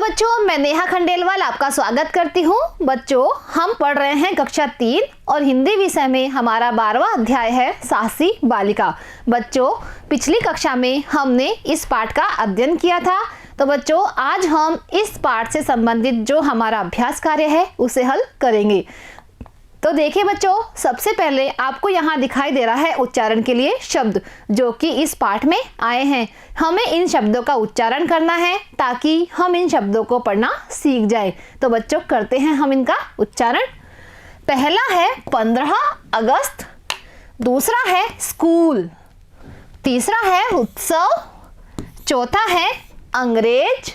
बच्चों, मैं नेहा खंडेलवाल आपका स्वागत करती हूँ। बच्चों, हम पढ़ रहे हैं कक्षा 3 और हिंदी विषय में हमारा 12वां अध्याय है साहसी बालिका। बच्चों, पिछली कक्षा में हमने इस पाठ का अध्ययन किया था। तो बच्चों, आज हम इस पाठ से संबंधित जो हमारा अभ्यास कार्य है उसे हल करेंगे। तो देखिए बच्चों, सबसे पहले आपको यहाँ दिखाई दे रहा है उच्चारण के लिए शब्द जो कि इस पाठ में आए हैं। हमें इन शब्दों का उच्चारण करना है ताकि हम इन शब्दों को पढ़ना सीख जाए। तो बच्चों, करते हैं हम इनका उच्चारण। पहला है 15 अगस्त, दूसरा है स्कूल, तीसरा है उत्सव, चौथा है अंग्रेज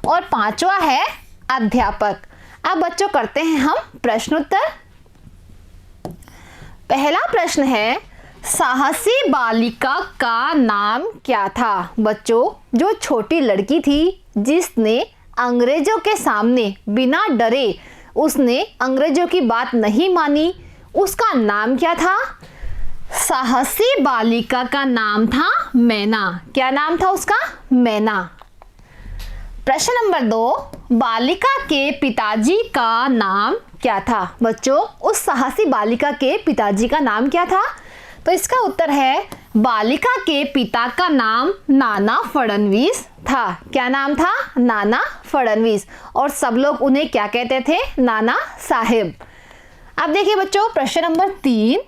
और पांचवा है अध्यापक। अब बच्चों, करते हैं हम प्रश्नोत्तर। पहला प्रश्न है, साहसी बालिका का नाम क्या था? बच्चों, जो छोटी लड़की थी जिसने अंग्रेजों के सामने बिना डरे उसने अंग्रेजों की बात नहीं मानी, उसका नाम क्या था? साहसी बालिका का नाम था मैना। क्या नाम था उसका? मैना। प्रश्न नंबर 2, बालिका के पिताजी का नाम क्या था? बच्चों, उस साहसी बालिका के पिताजी का नाम क्या था? तो इसका उत्तर है, बालिका के पिता का नाम नाना फडणवीस था। क्या नाम था? नाना फडणवीस। और सब लोग उन्हें क्या कहते थे? नाना साहेब। अब देखिए बच्चों, प्रश्न नंबर 3,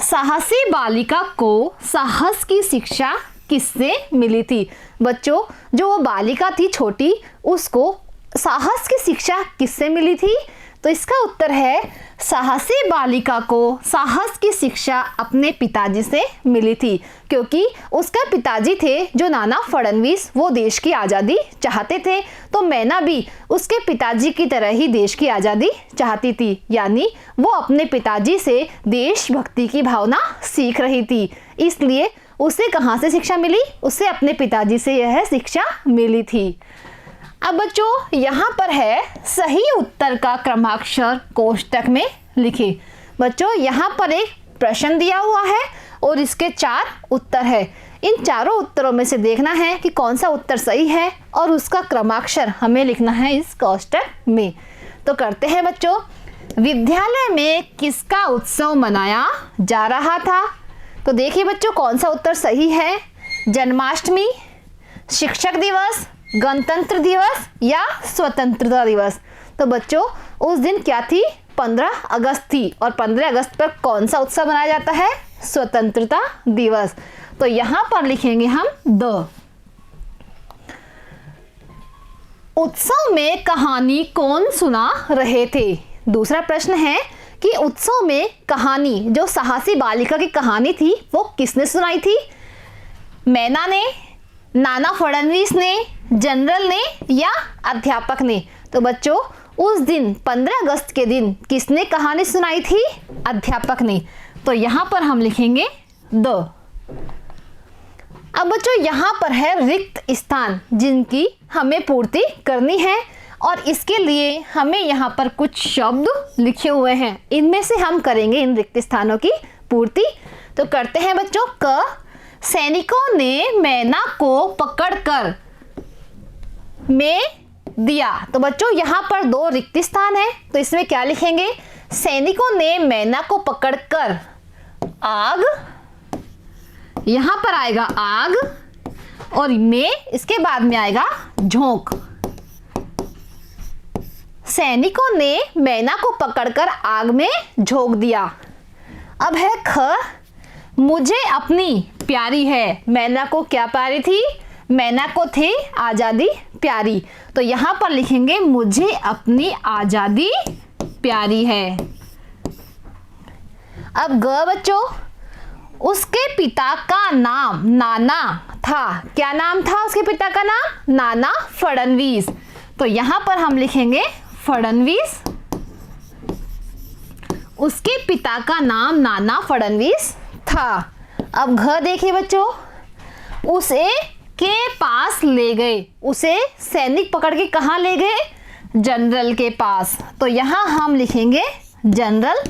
साहसी बालिका को साहस की शिक्षा किससे मिली थी? बच्चों, जो वो बालिका थी छोटी, उसको साहस की शिक्षा किससे मिली थी? तो इसका उत्तर है, साहसी बालिका को साहस की शिक्षा अपने पिताजी से मिली थी, क्योंकि उसके पिताजी थे जो नाना फडणवीस, वो देश की आज़ादी चाहते थे। तो मैना भी उसके पिताजी की तरह ही देश की आज़ादी चाहती थी, यानी वो अपने पिताजी से देशभक्ति की भावना सीख रही थी। इसलिए उसे कहाँ से शिक्षा मिली? उसे अपने पिताजी से यह शिक्षा मिली थी। अब बच्चों, यहाँ पर है सही उत्तर का क्रमाक्षर कोष्टक में लिखे। बच्चों, यहाँ पर एक प्रश्न दिया हुआ है और इसके 4 उत्तर है। इन चारों उत्तरों में से देखना है कि कौन सा उत्तर सही है और उसका क्रमाक्षर हमें लिखना है इस कोष्टक में। तो करते हैं बच्चों। विद्यालय में किसका उत्सव मनाया जा रहा था? तो देखिए बच्चों, कौन सा उत्तर सही है? जन्माष्टमी, शिक्षक दिवस, गणतंत्र दिवस या स्वतंत्रता दिवस? तो बच्चों, उस दिन क्या थी? 15 अगस्त थी। और 15 अगस्त पर कौन सा उत्सव मनाया जाता है? स्वतंत्रता दिवस। तो यहाँ पर लिखेंगे हम द। उत्सव में कहानी कौन सुना रहे थे? दूसरा प्रश्न है कि उत्सव में कहानी, जो साहसी बालिका की कहानी थी, वो किसने सुनाई थी? मैना ने, नाना फडणवीस ने, जनरल ने या अध्यापक ने? तो बच्चों, उस दिन 15 अगस्त के दिन किसने कहानी सुनाई थी? अध्यापक ने। तो यहाँ पर हम लिखेंगे द। अब बच्चों, यहाँ पर है रिक्त स्थान जिनकी हमें पूर्ति करनी है और इसके लिए हमें यहाँ पर कुछ शब्द लिखे हुए हैं। इनमें से हम करेंगे इन रिक्त स्थानों की पूर्ति। तो करते हैं बच्चों। क, सैनिकों ने मैना को पकड़कर में दिया। तो बच्चों, यहाँ पर 2 रिक्त स्थान है, तो इसमें क्या लिखेंगे? सैनिकों ने मैना को पकड़कर आग, यहाँ पर आएगा आग और में इसके बाद में आएगा झोंक। सैनिकों ने मैना को पकड़कर आग में झोंक दिया। अब है ख, मुझे अपनी प्यारी है। मैना को क्या प्यारी थी? मैना को थी आज़ादी प्यारी। तो यहाँ पर लिखेंगे मुझे अपनी आज़ादी प्यारी है। अब ग बच्चों, उसके पिता का नाम नाना था। क्या नाम था उसके पिता का नाम? नाना फडणवीस। तो यहाँ पर हम लिखेंगे फडणवीस। उसके पिता का नाम नाना फडणवीस था। अब घ देखिए बच्चों, उसे के पास ले गए। उसे सैनिक पकड़ के कहाँ ले गए? जनरल के पास। तो यहाँ हम लिखेंगे जनरल।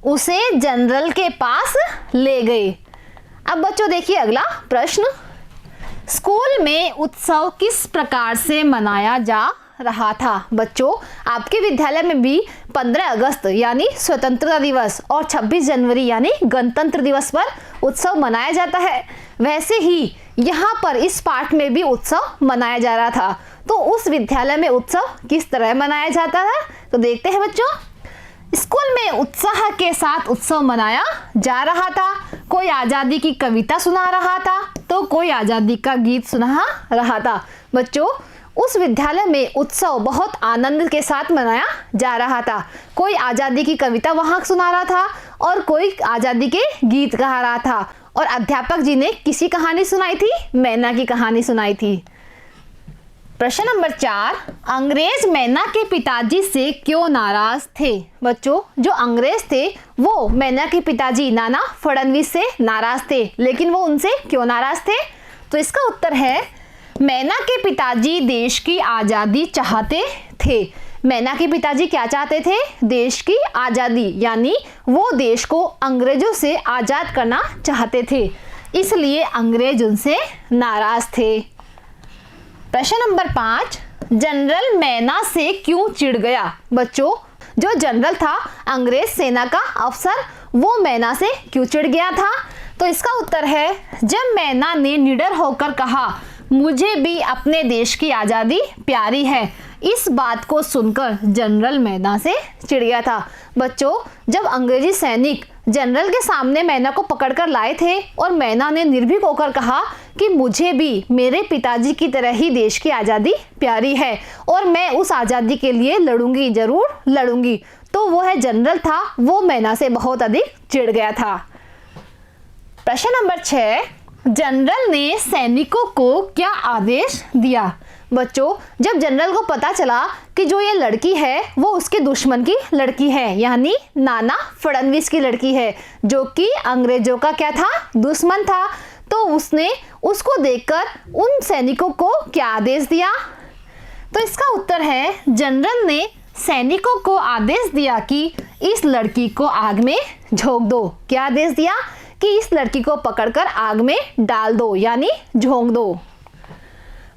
उसे जनरल के पास ले गए। अब बच्चों देखिए अगला प्रश्न, स्कूल में उत्सव किस प्रकार से मनाया जा रहा था? बच्चों, आपके विद्यालय में भी 15 अगस्त यानी स्वतंत्रता दिवस और 26 जनवरी यानी गणतंत्र दिवस पर उत्सव मनाया जाता है। वैसे ही यहाँ पर इस पाठ में भी उत्सव मनाया जा रहा था। तो उस विद्यालय में उत्सव किस तरह मनाया जाता था, तो देखते हैं बच्चों। स्कूल में उत्साह के साथ उत्सव मनाया जा रहा था। कोई आज़ादी की कविता सुना रहा था तो कोई आज़ादी का गीत सुना रहा था। बच्चों, उस विद्यालय में उत्सव बहुत आनंद के साथ मनाया जा रहा था। कोई आज़ादी की कविता वहाँ सुना रहा था और कोई आज़ादी के गीत गा रहा था। और अध्यापक जी ने किसी कहानी सुनाई थी? मैना की कहानी सुनाई थी। प्रश्न नंबर 4, अंग्रेज मैना के पिताजी से क्यों नाराज थे? बच्चों, जो अंग्रेज थे वो मैना के पिताजी नाना फडणवीस से नाराज थे, लेकिन वो उनसे क्यों नाराज थे? तो इसका उत्तर है, मैना के पिताजी देश की आज़ादी चाहते थे। मैना के पिताजी क्या चाहते थे? देश की आज़ादी, यानी वो देश को अंग्रेजों से आज़ाद करना चाहते थे, इसलिए अंग्रेज उनसे नाराज थे। प्रश्न नंबर 5, जनरल मैना से क्यों चिढ़ गया? बच्चों, जो जनरल था अंग्रेज सेना का अफसर, वो मैना से क्यों चिढ़ गया था? तो इसका उत्तर है, जब मैना ने निडर होकर कहा मुझे भी अपने देश की आज़ादी प्यारी है, इस बात को सुनकर जनरल मैना से चिढ़ गया था। बच्चों, जब अंग्रेजी सैनिक जनरल के सामने मैना को पकड़कर लाए थे और मैना ने निर्भीक होकर कहा कि मुझे भी मेरे पिताजी की तरह ही देश की आज़ादी प्यारी है और मैं उस आज़ादी के लिए लड़ूंगी, जरूर लड़ूंगी, तो वो है जनरल था, वो मैना से बहुत अधिक चिढ़ गया था। प्रश्न नंबर 6, जनरल ने सैनिकों को क्या आदेश दिया? बच्चों, जब जनरल को पता चला कि जो ये लड़की है वो उसके दुश्मन की लड़की है, यानी नाना फडणवीस की लड़की है, जो कि अंग्रेजों का क्या था? दुश्मन था, तो उसने उसको देखकर उन सैनिकों को क्या आदेश दिया? तो इसका उत्तर है, जनरल ने सैनिकों को आदेश दिया कि इस लड़की को आग में झोंक दो। क्या आदेश दिया? कि इस लड़की को पकड़कर आग में डाल दो, यानी झोंक दो।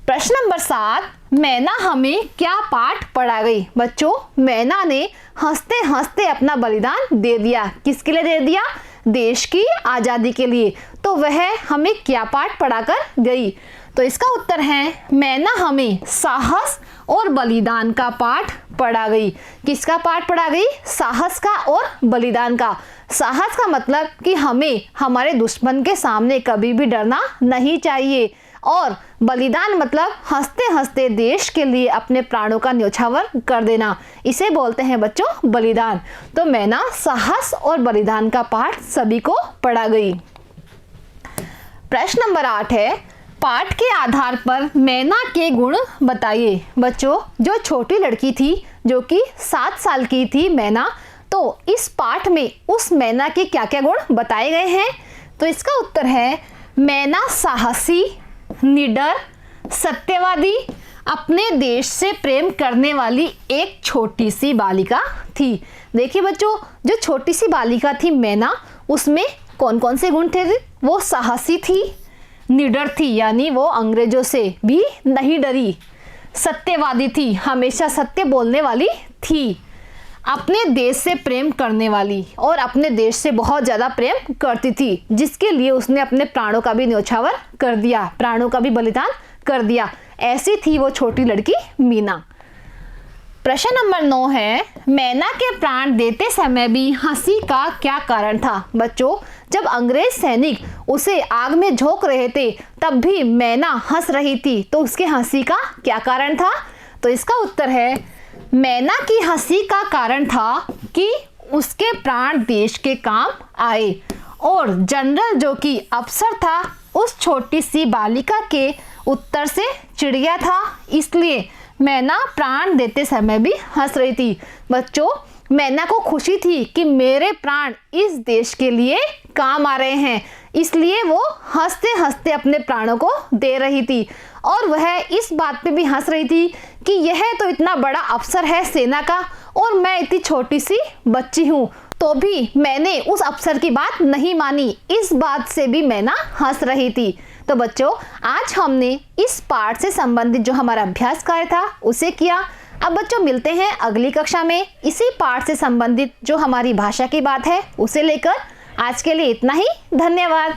प्रश्न नंबर 7, मैना हमें क्या पाठ पढ़ा गई? बच्चों, मैना ने हंसते हंसते अपना बलिदान दे दिया। किसके लिए दे दिया? देश की आज़ादी के लिए। तो वह हमें क्या पाठ पढ़ाकर गई? तो इसका उत्तर है, मैना हमें साहस और बलिदान का पाठ पढ़ा गई। किसका पाठ पढ़ा गई? साहस का और बलिदान का। साहस का मतलब कि हमें हमारे दुश्मन के सामने कभी भी डरना नहीं चाहिए, और बलिदान मतलब हंसते हंसते देश के लिए अपने प्राणों का न्यौछावर कर देना, इसे बोलते हैं बच्चों बलिदान। तो मैना साहस और बलिदान का पाठ सभी को पढ़ा गई। प्रश्न नंबर 8 है, पाठ के आधार पर मैना के गुण बताइए। बच्चों, जो छोटी लड़की थी, जो कि 7 साल की थी मैना, तो इस पाठ में उस मैना के क्या क्या गुण बताए गए हैं? तो इसका उत्तर है, मैना साहसी, निडर, सत्यवादी, अपने देश से प्रेम करने वाली एक छोटी सी बालिका थी। देखिए बच्चों, जो छोटी सी बालिका थी मैना, उसमें कौन कौन से गुण थे? वो साहसी थी, निडर थी, यानी वो अंग्रेजों से भी नहीं डरी, सत्यवादी थी, हमेशा सत्य बोलने वाली थी, अपने देश से प्रेम करने वाली, और अपने देश से बहुत ज़्यादा प्रेम करती थी, जिसके लिए उसने अपने प्राणों का भी न्यौछावर कर दिया, प्राणों का भी बलिदान कर दिया। ऐसी थी वो छोटी लड़की मीना। प्रश्न नंबर 9 है, मैना के प्राण देते समय भी हंसी का क्या कारण था? बच्चों, जब अंग्रेज सैनिक उसे आग में झोंक रहे थे तब भी मैना हंस रही थी, तो उसके हंसी का क्या कारण था? तो इसका उत्तर है, मैना की हंसी का कारण था कि उसके प्राण देश के काम आए, और जनरल जो कि अफसर था उस छोटी सी बालिका के उत्तर से चिढ़ गया था, इसलिए मैना प्राण देते समय भी हंस रही थी। बच्चों, मैना को खुशी थी कि मेरे प्राण इस देश के लिए काम आ रहे हैं, इसलिए वो हंसते हंसते अपने प्राणों को दे रही थी, और वह इस बात पे भी हंस रही थी कि यह तो इतना बड़ा अफसर है सेना का, और मैं इतनी छोटी सी बच्ची हूँ, तो भी मैंने उस अफसर की बात नहीं मानी, इस बात से भी मैना हंस रही थी। तो बच्चों, आज हमने इस पाठ से संबंधित जो हमारा अभ्यास कार्य था उसे किया। अब बच्चों मिलते हैं अगली कक्षा में इसी पाठ से संबंधित जो हमारी भाषा की बात है उसे लेकर। आज के लिए इतना ही। धन्यवाद।